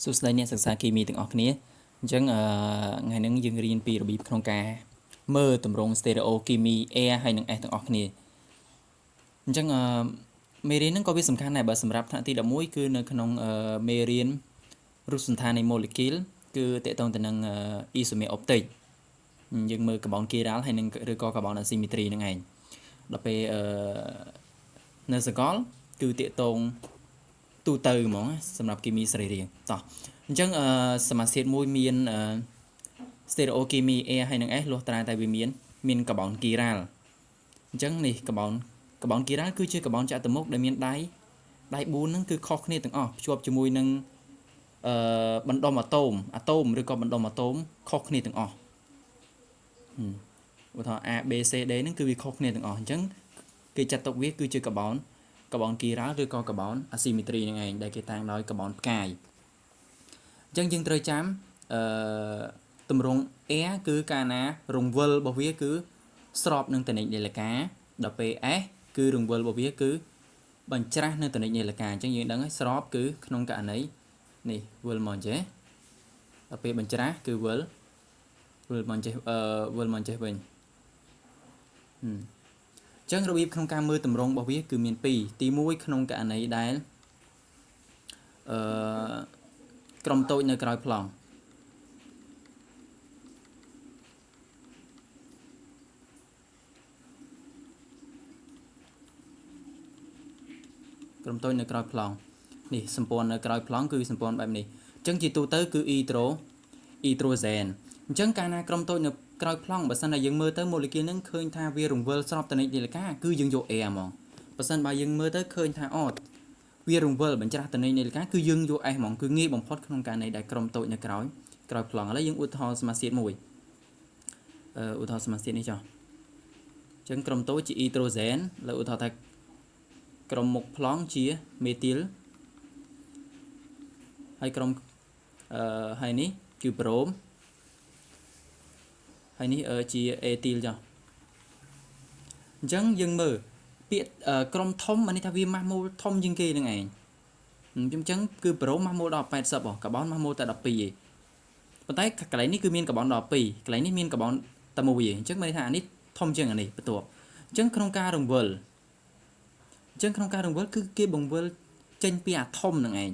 សួស្តីអ្នកសិក្សាគីមីទាំងអស់គ្នាអញ្ចឹងថ្ងៃនេះយើងរៀនពីរបៀបក្នុងការមើលតម្រង stereo គីមី A ហើយនិង S ទាំងអស់គ្នាអញ្ចឹងមេរៀនហ្នឹងក៏វាសំខាន់ដែរបើសម្រាប់ថ្នាក់ទី11គឺនៅក្នុងមេរៀនរូបសន្តាននៃ molecule គឺតកតងទៅនឹង isomer optic យើងមើលកាបូនគីរ៉ាល់ហើយនឹងឬក៏កាបូន asymmetry ហ្នឹងឯងដល់ពេលនៅសកលគឺតកតងទូទៅហ្មងសម្រាប់គីមីសរីរាង្គតោះអញ្ចឹងសមាសធាតុមួយមាន stereo គីមី A ហើយនិង S លុះត្រាតែវាមានកាបូនគីរ៉ាល់អញ្ចឹងនេះកាបូនគីរ៉ាល់គឺជាកាបូនចតុមុខដែលមានដៃ4ហ្នឹងគឺខុសគ្នាទាំងអស់ភ្ជាប់ជាមួយនឹងបណ្ដុំអាតូមឬក៏បណ្ដុំអាតូមខុសគ្នាទាំងអស់ឧទាហរណ៍ A B C D ហ្នឹងគឺវាខុសគ្នាទាំងអស់អញ្ចឹងគេចាត់ទុកវាគឺជាកាបូនគីរ៉ាល់ឬក៏កាបូន asymmetry ហ្នឹងឯងដែលគេតាំងដោយកាបូនផ្កាយអញ្ចឹងយើងត្រូវចាំទម្រង់ A គឺកាលណារង្វិលរបស់វាគឺស្របនឹងតនិកនាឡិកាដល់ពេល S គឺរង្វិលរបស់វាគឺបញ្ច្រាស់នៅតនិកនាឡិកាអញ្ចឹងយើងដឹងហើយស្របគឺក្នុងករណីនេះវិលមកអញ្ចេះដល់ពេលបញ្ច្រាស់គឺវិលមកអញ្ចេះវិញអញ្ចឹងរបៀបក្នុងការមើលតម្រងរបស់វាគឺមាន2ទី1ក្នុងករណីដែលក្រុមតូចនៅក្រោយប្លង់នេះសម្ព័ន្ធនៅក្រោយប្លង់គឺសម្ព័ន្ធបែបនេះអញ្ចឹងជាទូទៅគឺអ៊ីត្រូសែនអញ្ចឹងកាលណាក្រុមតូចនៅក្រោយប្លង់បើសិនតែយើងមើលទៅ molecule ហ្នឹងឃើញថាវារង្វិលស្របតនិកនាឡិកាគឺយើងយក A ហ្មងបើសិនបើយើងមើលទៅឃើញថាវារង្វិលបញ្ច្រាស់តនិកនាឡិកាគឺយើងយក S ហ្មងគឺងាយបំផុតក្នុងករណីដែលក្រុមតូចនៅក្រោយប្លង់ឥឡូវយើងឧទាហរណ៍សមាសធាតុមួយឧទាហរណ៍សមាសធាតុនេះចុះអញ្ចឹងក្រុមតូចជាអ៊ីត្រូសែនឥឡូវឧទាហរណ៍ថាក្រុមមុខប្លង់ជាមេទីលហើយក្រុមហើយនេះគឺប្រូមហើយនេះជាអេទីលចុះអញ្ចឹងយើងមើលពាក្យក្រុមធំអានេះថាវាម៉ាស់ម៉ូលធំជាងគេនឹងឯងអញ្ចឹងគឺប្រូមម៉ាស់ម៉ូលដល់80កាបូនម៉ាស់ម៉ូលតែ12ឯងប៉ុន្តែកន្លែងនេះគឺមានកាបូនដល់2កន្លែងនេះមានកាបូនតែ1ឯងអញ្ចឹងមានន័យថាអានេះធំជាងអានេះបន្ទាប់អញ្ចឹងក្នុងការរង្វិលគឺគេបង្វិលចេញពីអាធំនឹងឯង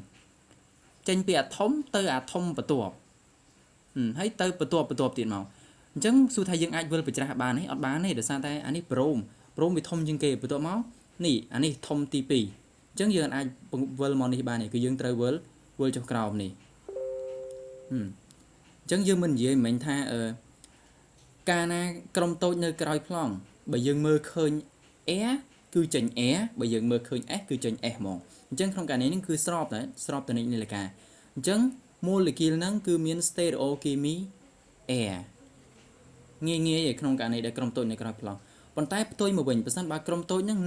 ចេញពីអាធំទៅអាធំបន្ទាប់ហើយទៅបន្ទាប់ទៀតមកអញ្ចឹងសួរថាយើងអាចវិលបញ្ច្រាស់បានទេអត់បានទេដោយសារតែអានេះប្រូមវាធំជាងគេបន្ទាប់មកនេះអានេះធំទី2អញ្ចឹងយើងអាចវិលមកនេះបានទេគឺយើងត្រូវវិលចុះក្រោមនេះអញ្ចឹងយើងមិននិយាយមិញថាកាលណាក្រុមតូចនៅក្រោយប្លង់បើយើងមើលឃើញ A គឺចេញ A បើយើងមើលឃើញ S គឺចេញ S ហ្មងអញ្ចឹងក្នុងករណីនេះគឺស្របតនិកនាឡិកាអញ្ចឹង molecule ហ្នឹងគឺមាន stereo គីមី A ងាយឯក្នុងករណីដែលក្រុមតូចនៅក្រោយប្លង់ប៉ុន្តែផ្ទុយមកវិញបើសិនបើក្រុមតូចហ្នឹង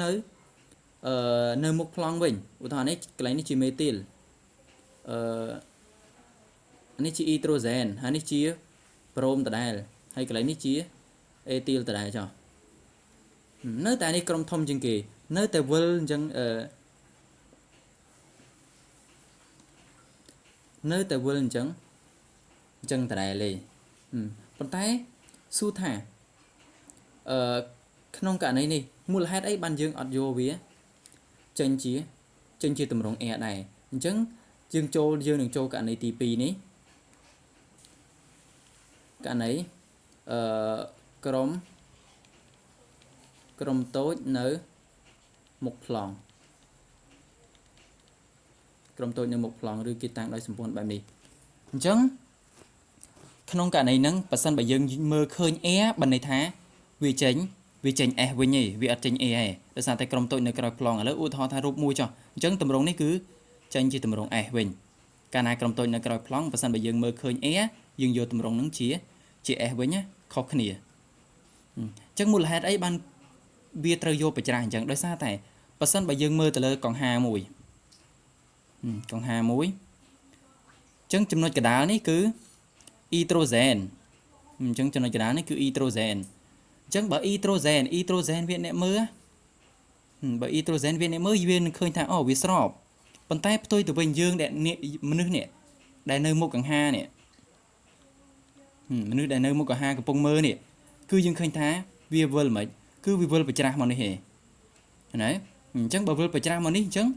នៅមុខប្លង់វិញឧទាហរណ៍នេះកន្លែងនេះជាមេទីលនេះជាអ៊ីត្រូសែនហើយនេះជាប្រូមដដែលហើយកន្លែងនេះជាអេទីលដដែលចុះនៅតែនេះក្រុមធំជាងគេនៅតែវិលអញ្ចឹងដដែលទេប៉ុន្តែសួរថាក្នុងករណីនេះមូលហេតុអីបានយើងអត់យកវាចេញជាទម្រង់ A ដែរអញ្ចឹងយើងនឹងចូលករណីទី2នេះករណីក្រុមតូចនៅមុខប្លង់ឬគេតាំងដោយសម្ព័ន្ធបែបនេះអញ្ចឹងក្នុងករណីហ្នឹងបើសិនបើយើងមើលឃើញ A បានន័យថាវាចេញ S វិញទេវាអត់ចេញ A ទេដោយសារតែក្រុមតូចនៅក្រោយប្លង់ឥឡូវឧទាហរណ៍ថារូបមួយចុះអញ្ចឹងទម្រង់នេះគឺចេញជាទម្រង់ S វិញកាលណាក្រុមតូចនៅក្រោយប្លង់បើសិនបើយើងមើលឃើញ A យើងយកទម្រង់ហ្នឹងជា S វិញណាខុសគ្នាអញ្ចឹងមូលហេតុអីបានវាត្រូវយកបញ្ច្រាស់អញ្ចឹងដោយសារតែបើសិនបើយើងមើលទៅលើកង្ហាមួយអញ្ចឹងចំណុចកណ្ដាលនេះគឺអ៊ីត្រូសែនអញ្ចឹងចំណុចកណ្ដាលនេះគឺអ៊ីត្រូសែនអញ្ចឹងបើអ៊ីត្រូសែនវាអ្នកមើលវានឹងឃើញថាវាស្របប៉ុន្តែផ្ទុយទៅវិញយើងដែលមនុស្សនេះ ដែលនៅមុខកង្ហានេះមនុស្សដែលនៅមុខកង្ហាកំពុងមើលនេះគឺយើងឃើញថាវាវិលមិនគឺវាវិលប្រច្រាស់មកនេះហេណាអញ្ចឹងបើវិលប្រច្រាស់មកនេះអញ្ចឹង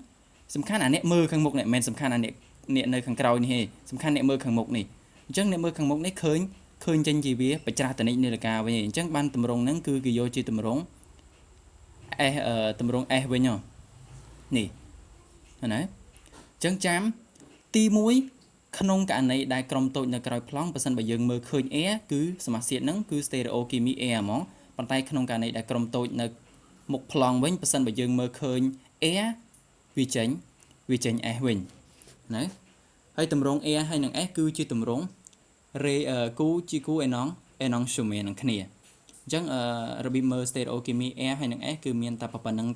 សំខាន់អាអ្នកមើលខាងមុខនេះមិនមែនសំខាន់អាអ្នកនៅខាងក្រោយនេះហេសំខាន់អ្នកមើលខាងមុខនេះអញ្ចឹងអ្នកមើលខាងមុខនេះឃើញចេញជាវាប្រច្រាស់តនិចនាឡិកាវិញអញ្ចឹងបានតម្រងហ្នឹងគឺគេយកជាតម្រង S តម្រង S វិញនេះណាអញ្ចឹងចាំទី1ក្នុងករណីដែលក្រុមតូចនៅក្រោយប្លង់បើសិនបើយើងមើលឃើញ air គឺសមាសធាតុហ្នឹងគឺ stereochemy air ហ្មងប៉ុន្តែក្នុងករណីដែលក្រុមតូចនៅមុខប្លង់វិញបើសិនបើយើងមើលឃើញ air វាចេញ S វិញណាហើយតម្រង air ហើយនឹង S គឺជាតម្រង គូជាគូ enantiomer នឹងគ្នាអញ្ចឹងរបៀបមើល stereochemy air ហើយនឹង S គឺមានតែប៉ុណ្្នឹង